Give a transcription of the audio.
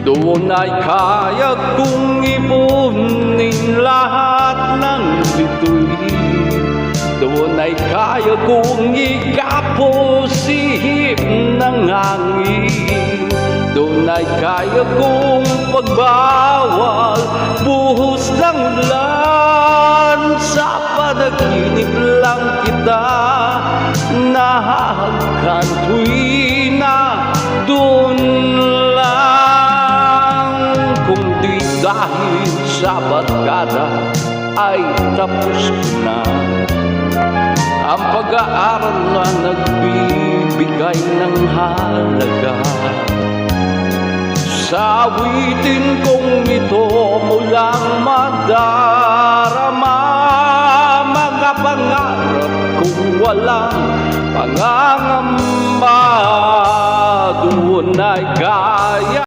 Doon ay kaya kong ipunin lahat ng bituin. Doon ay kaya kong ikapos ihip ng hangin. Doon ay kaya kong pagbawal buhos ng ulan. Sa panaginip lang kita nahahagkan tuwing na doon lang. Kung di dahil sa barkada ay tapos ko na ang pag-aaral na nagbibigay ng halaga. Sa awitin kong ito mulang madarama mga pangarap kong walang pangangamba. Doon ay kaya